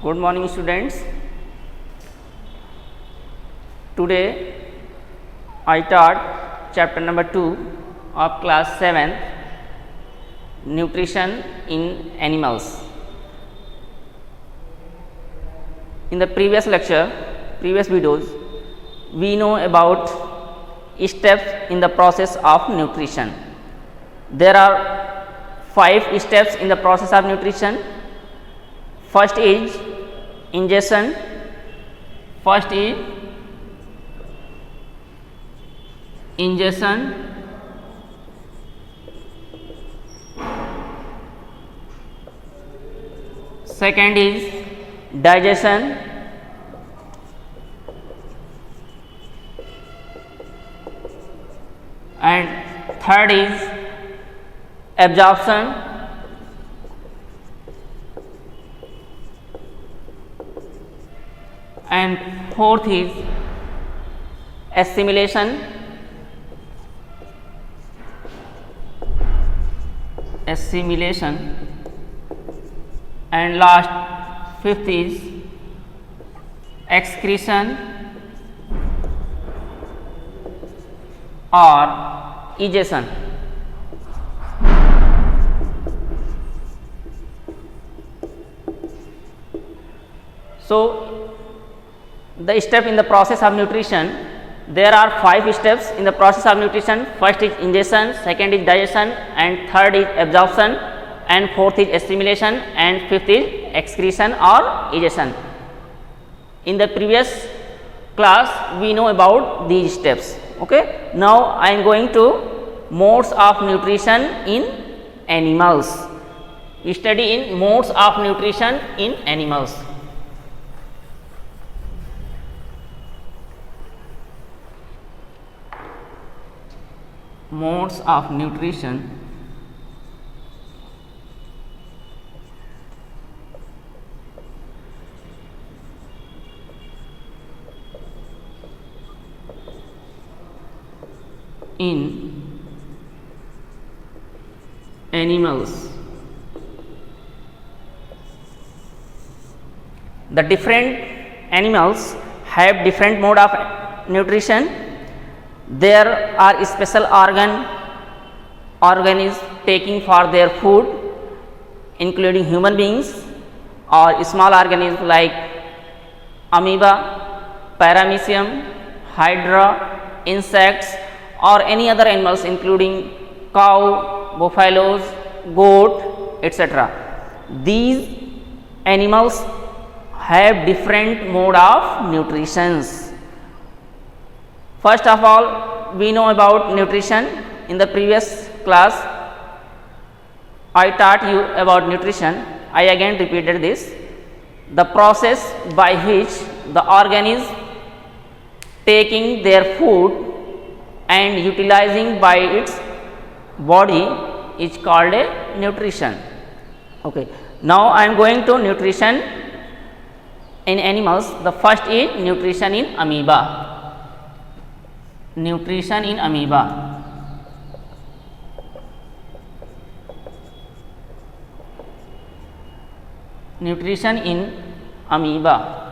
Good morning, students. Today I taught chapter number 2 of class 7, nutrition in animals. In the previous videos, we know about steps in the process of nutrition. There are 5 steps in the process of nutrition. First is ingestion. Second is digestion. And third is absorption. And fourth is assimilation. And last, fifth is excretion or egestion. So, the step in the process of nutrition, there are 5 steps in the process of nutrition. First is ingestion, second is digestion, and third is absorption, and fourth is assimilation, and fifth is excretion or egestion. In the previous class, we know about these steps. Okay. Now, I am going to modes of nutrition in animals. We study in modes of nutrition in animals. Modes of nutrition in animals. The different animals have different mode of nutrition. There are special organisms taking for their food, including human beings, or small organisms like amoeba, paramecium, hydra, insects, or any other animals including cow, buffaloes, goat, etc. These animals have different mode of nutrition. First of all, we know about nutrition. In the previous class, I taught you about nutrition. I again repeated this. The process by which the organism taking their food and utilizing by its body is called a nutrition. Okay. Now, I am going to nutrition in animals. The first is nutrition in amoeba. Nutrition in amoeba. Nutrition in amoeba.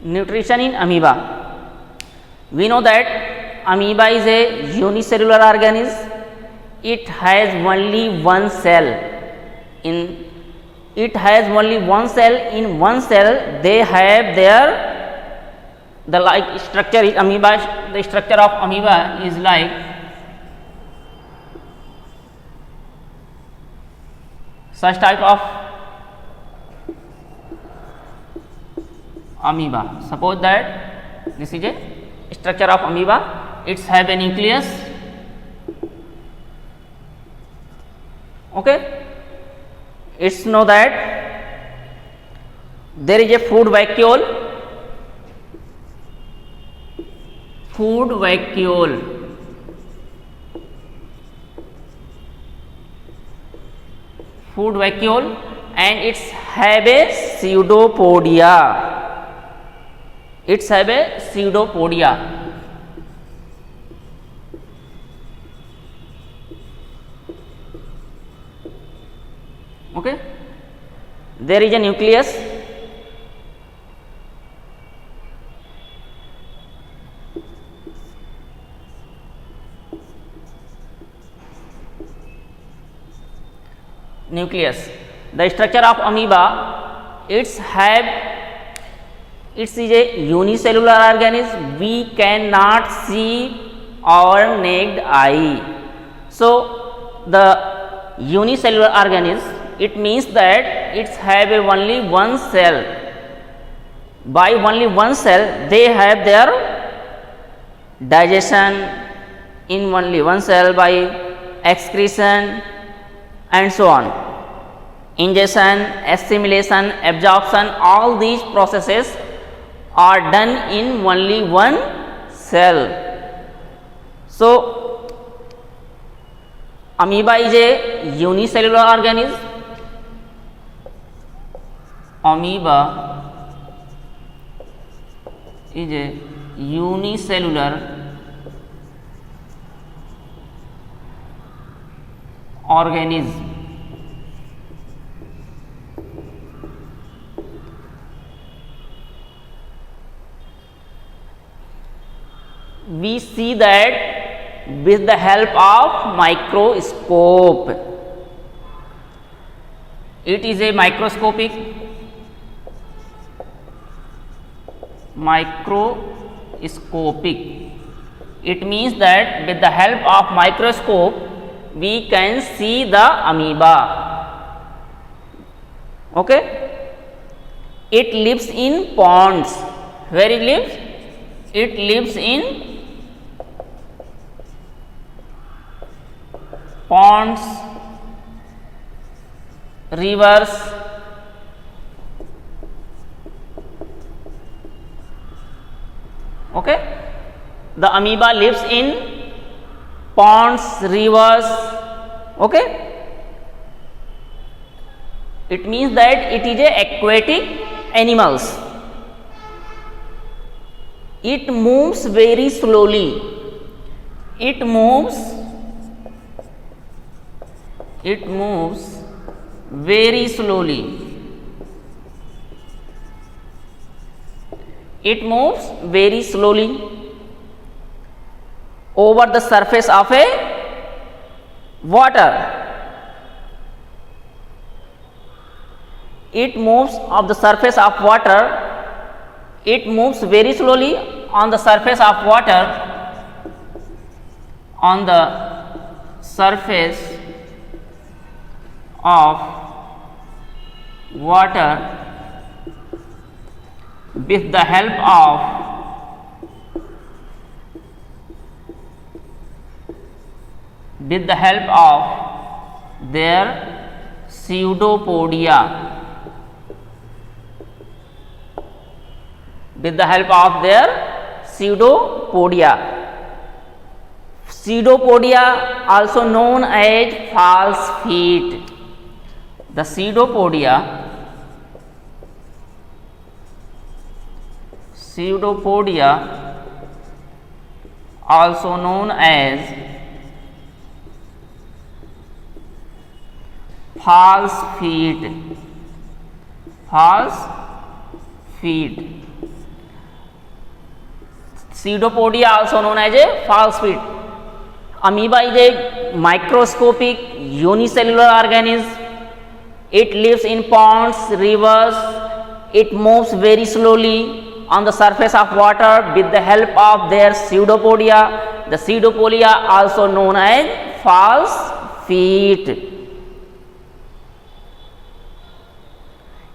Nutrition in amoeba. We know that amoeba is a unicellular organism. It has only one cell. In one cell they have the like structure is amoeba. The structure of amoeba is like such type of amoeba. Suppose that this is a structure of amoeba. It have a nucleus. Okay. It's know that there is a food vacuole. And it's have a pseudopodia. Okay, there is a nucleus. Nucleus. The structure of amoeba, it's is a unicellular organism. We cannot see our naked eye. So the unicellular organism, it means that it's have a only one cell. By only one cell they have their digestion in only one cell by excretion and so on. Ingestion, assimilation, absorption, all these processes are done in only one cell. So amoeba is a unicellular organism. Amoeba is a unicellular organism. We see that with the help of microscope. It is a microscopic It means that with the help of microscope we can see the amoeba. Okay, it lives in ponds. Where it lives? It lives in ponds, rivers, okay. The amoeba lives in ponds, rivers, okay. It means that it is a aquatic animals. It moves very slowly. It moves very slowly. It moves very slowly over the surface of a water. It moves on the surface of water. It moves very slowly on the surface of water. On the surface of water with the help of their pseudopodia. With the help of their pseudopodia. Pseudopodia, also known as false feet. The pseudopodia also known as false feet. Pseudopodia also known as a false feet. Amoeba is a microscopic unicellular organism. It lives in ponds, rivers. It moves very slowly on the surface of water with the help of their pseudopodia. The pseudopodia also known as false feet.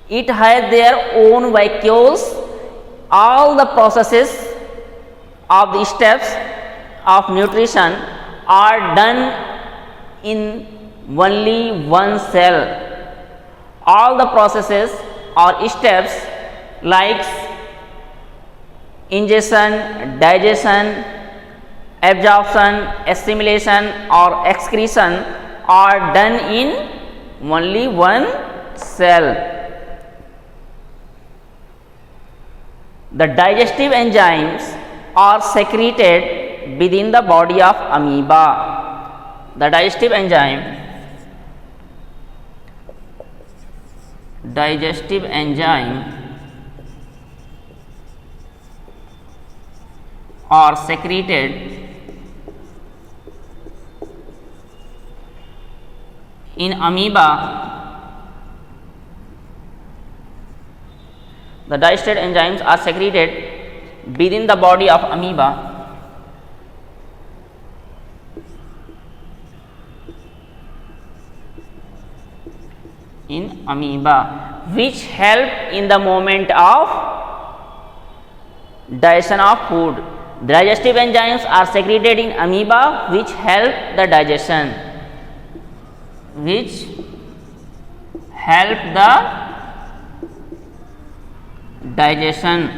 It has their own vacuoles. All the processes of the steps of nutrition are done in only one cell. All the processes or steps like ingestion, digestion, absorption, assimilation or excretion are done in only one cell. The digestive enzymes are secreted within the body of amoeba. The digestive enzyme digestive enzyme are secreted in amoeba. The digestive enzymes are secreted within the body of amoeba which help in the moment of digestion of food. The digestive enzymes are secreted in amoeba which help the digestion, which help the digestion.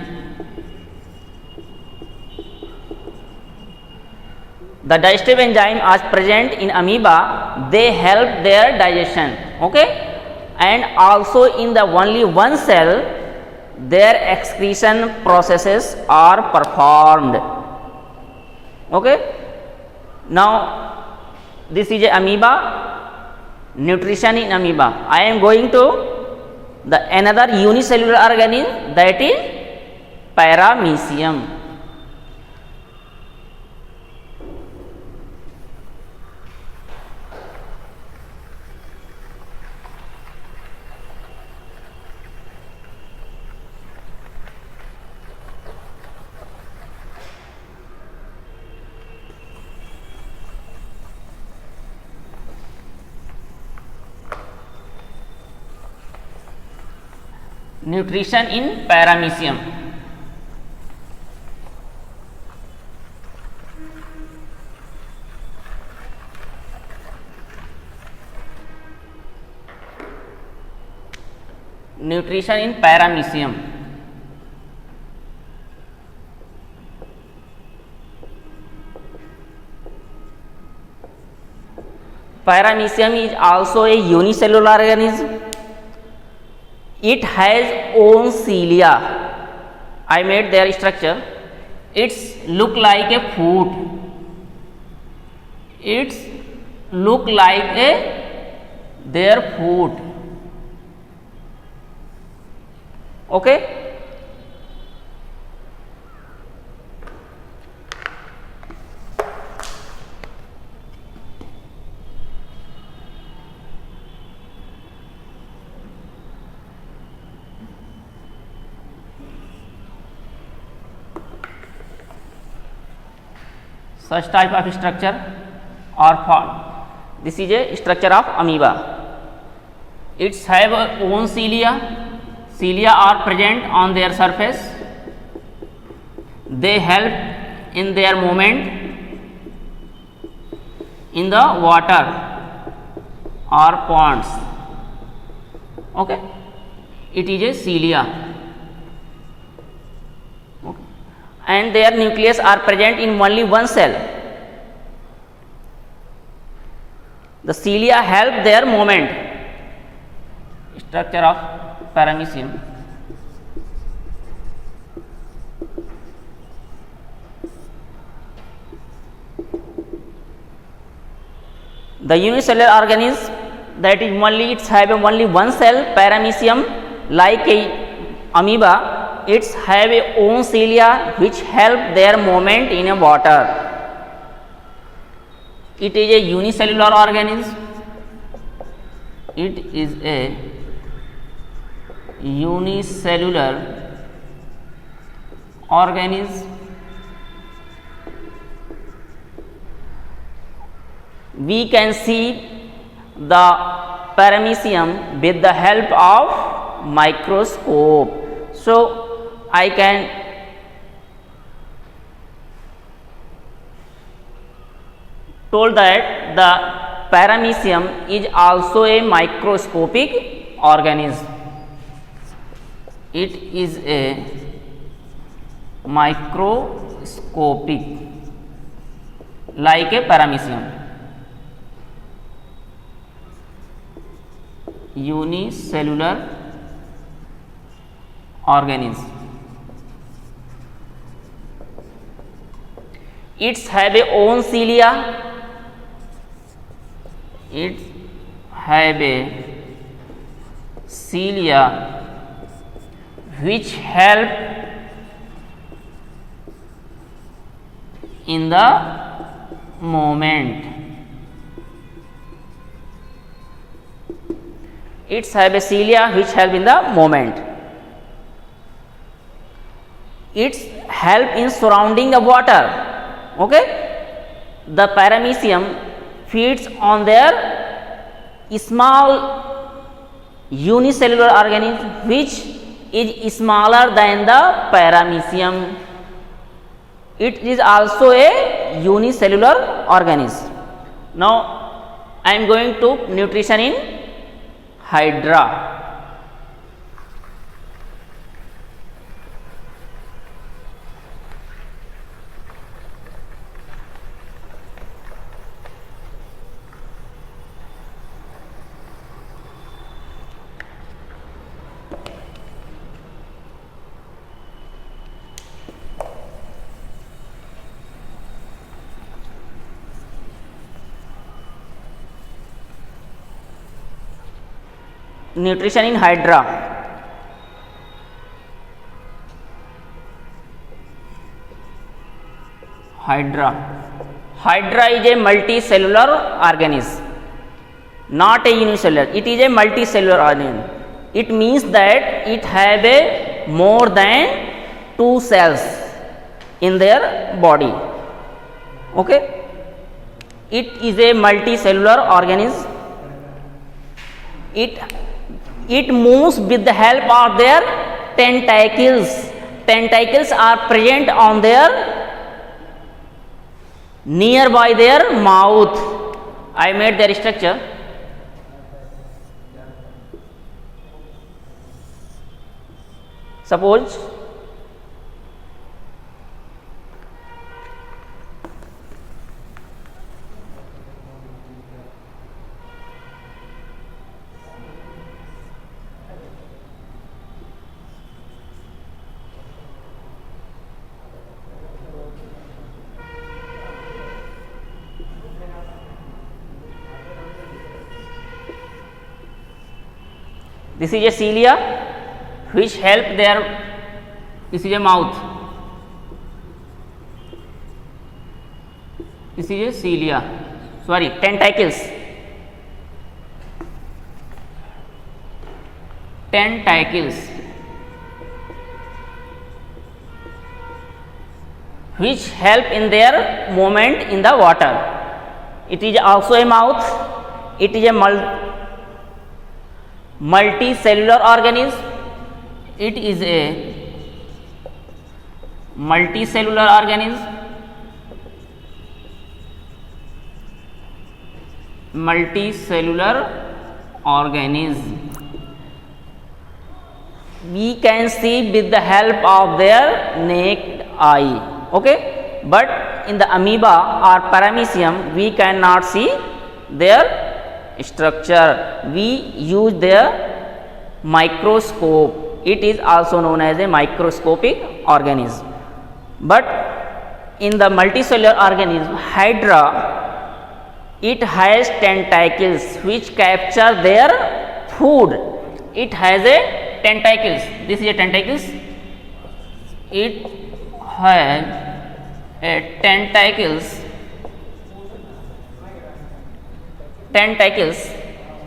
The digestive enzyme are present in amoeba, they help their digestion, okay, and also in the only one cell their excretion processes are performed, okay. Now this is a amoeba, nutrition in amoeba. I am going to the another unicellular organism, that is paramecium. Nutrition in paramecium. Nutrition in paramecium. Paramecium is also a unicellular organism. It has own cilia. I made their structure. It's look like a foot. It's look like a their foot. Okay. Such type of structure are found. This is a structure of amoeba. It have own cilia. Cilia are present on their surface. They help in their movement in the water or ponds. Okay, it is a cilia. And their nucleus are present in only one cell. The cilia help their movement. Structure of paramecium. The unicellular organism, that is only it's have only one cell, paramecium, like a amoeba. It's have a own cilia which help their movement in a water. It is a unicellular organism. It is a unicellular organism. We can see the paramecium with the help of microscope. So I can told that the paramecium is also a microscopic organism. It is a microscopic like a paramecium. Unicellular organism. It's have a own cilia. It have a cilia which help in the movement. It's have a cilia which help in the movement. It's help in surrounding the water. Okay, the paramecium feeds on their small unicellular organism which is smaller than the paramecium. It is also a unicellular organism. Now I am going to nutrition in hydra. Nutrition in hydra. Hydra is a multicellular organism, not a unicellular. It is a multicellular organism. It means that it have a more than 2 cells in their body. Okay, it is a multicellular organism. It moves with the help of their tentacles. Tentacles are present on their nearby their mouth. I made their structure. Suppose this is a cilia which help their, this is a mouth, this is a cilia, sorry, tentacles, which help in their movement in the water. It is also a mouth. It is a multicellular organism. It is a multicellular organism. We can see with the help of their naked eye. Okay, but in the amoeba or paramecium we cannot see their structure. We use their microscope. It is also known as a microscopic organism. But in the multicellular organism hydra, it has tentacles which capture their food. It has a tentacles. This is a tentacles. It has a tentacles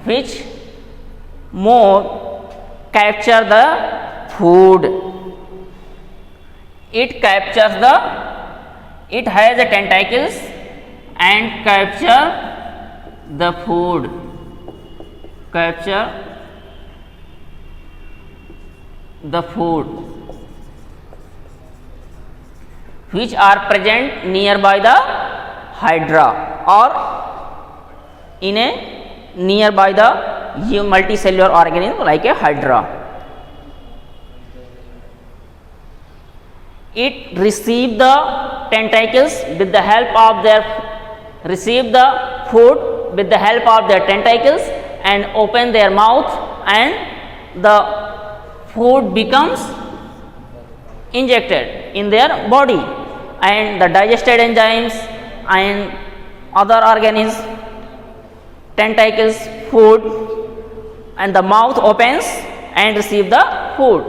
which more capture the food. It captures the, it has a tentacles and capture the food, which are present nearby the hydra or in a nearby the multicellular organism like a hydra. It receive the tentacles with the help of their, receive the food with the help of their tentacles and open their mouth, and the food becomes injected in their body, and the digested enzymes and other organisms, tentacles, food and the mouth opens and receive the food.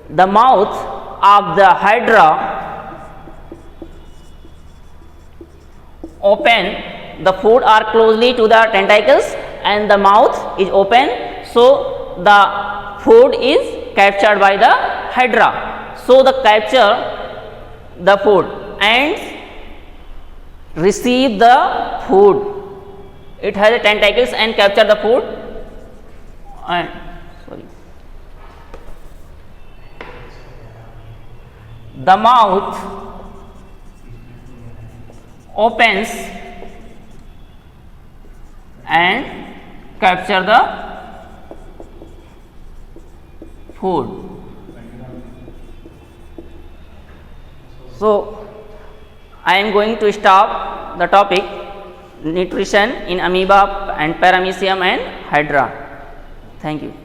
The mouth of the hydra open, the food are closely to the tentacles and the mouth is open, so the food is captured by the hydra. So the capture the food and receive the food. It has a tentacles and capture the food and the mouth opens and capture the food. So I am going to stop the topic nutrition in amoeba and paramecium and hydra. Thank you.